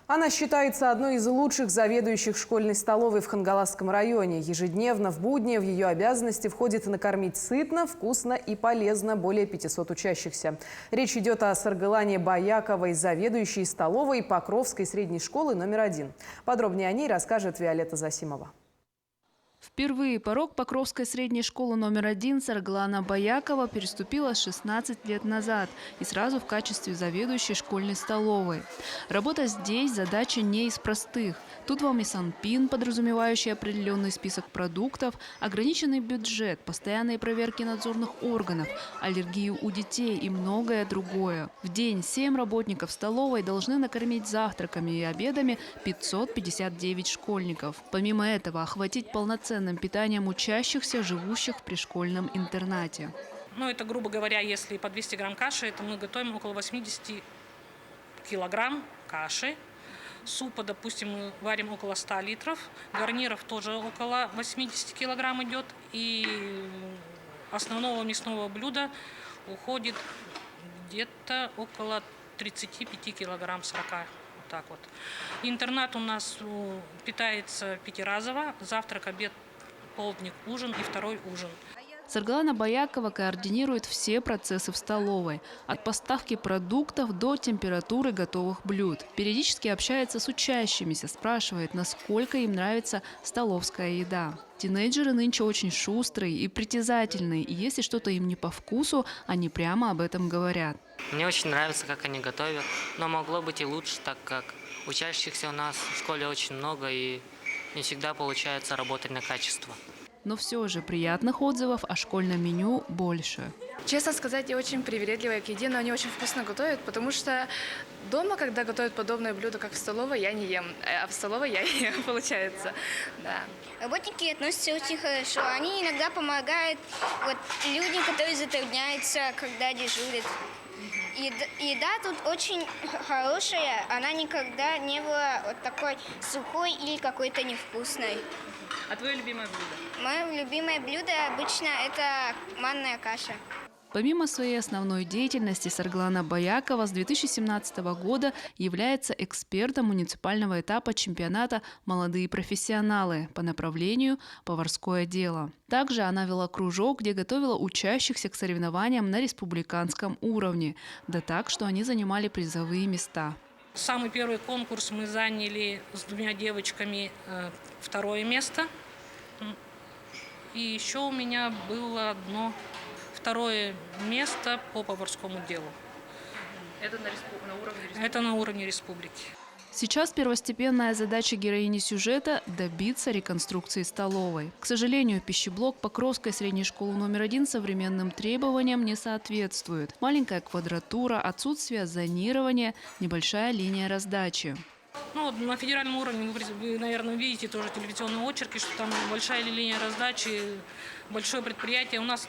Она считается одной из лучших заведующих школьной столовой в Хангаласском районе. Ежедневно в будни в ее обязанности входит накормить сытно, вкусно и полезно более 500 учащихся. Речь идет о Саргылане Баяковой, заведующей столовой Покровской средней школы номер 1. Подробнее о ней расскажет Виолетта Засимова. Впервые порог Покровской средней школы номер 1 Саргылана Баякова переступила 16 лет назад и сразу в качестве заведующей школьной столовой. Работа здесь – задача не из простых. Тут вам и санпин, подразумевающий определенный список продуктов, ограниченный бюджет, постоянные проверки надзорных органов, аллергию у детей и многое другое. В день 7 работников столовой должны накормить завтраками и обедами 559 школьников. Помимо этого, охватить полноценным питанием учащихся, живущих в пришкольном интернате. Ну, это, грубо говоря, если по 200 грамм каши, это мы готовим около 80 килограмм каши. Супа, допустим, мы варим около 100 литров. Гарниров тоже около 80 килограмм идет. И основного мясного блюда уходит где-то около 35 килограмм, 40. Вот так вот. Интернат у нас питается пятиразово. Завтрак, обед, полдник, ужин и второй ужин. Саргылана Баякова координирует все процессы в столовой. От поставки продуктов до температуры готовых блюд. Периодически общается с учащимися, спрашивает, насколько им нравится столовская еда. Тинейджеры нынче очень шустрые и притязательные. И если что-то им не по вкусу, они прямо об этом говорят. Мне очень нравится, как они готовят. Но могло быть и лучше, так как учащихся у нас в школе очень много и не всегда получается работать на качество. Но все же приятных отзывов о школьном меню больше. Честно сказать, я очень привередливая к еде, но они очень вкусно готовят, потому что дома, когда готовят подобное блюдо, как в столовой, я не ем, а в столовой я ем, получается. Да. Работники относятся очень хорошо. Они иногда помогают людям, которые затрудняются, когда дежурят. Еда тут очень хорошая, она никогда не была вот такой сухой или какой-то невкусной. А твое любимое блюдо? Мое любимое блюдо обычно это манная каша. Помимо своей основной деятельности, Саргылана Баякова с 2017 года является экспертом муниципального этапа чемпионата «Молодые профессионалы» по направлению «Поварское дело». Также она вела кружок, где готовила учащихся к соревнованиям на республиканском уровне, да так, что они занимали призовые места. Самый первый конкурс мы заняли с 2 девочками 2 место. И еще у меня было 2 место по поварскому делу. Это на уровне республики? Это на уровне республики. Сейчас первостепенная задача героини сюжета – добиться реконструкции столовой. К сожалению, пищеблок Покровской средней школы номер 1 современным требованиям не соответствует. Маленькая квадратура, отсутствие зонирования, небольшая линия раздачи. Ну, на федеральном уровне вы, наверное, видите тоже телевизионные очерки, что там большая линия раздачи, большое предприятие. У нас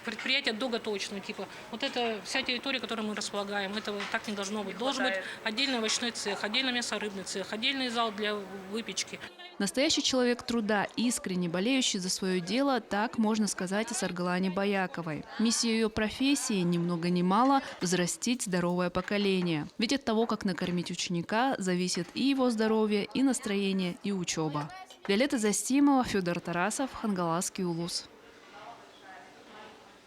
предприятие доготовочного типа. Вот это вся территория, которой мы располагаем, этого так не должно быть. Должен быть отдельный овощной цех, отдельный мясорыбный цех, отдельный зал для выпечки. Настоящий человек труда, искренне болеющий за свое дело, так можно сказать о Саргылане Баяковой. Миссия ее профессии, ни много ни мало, взрастить здоровое поколение. Ведь от того, как накормить ученика, зависит и его здоровье, и настроение, и учеба. Виолетта Засимова, Федор Тарасов, Хангаласский улус.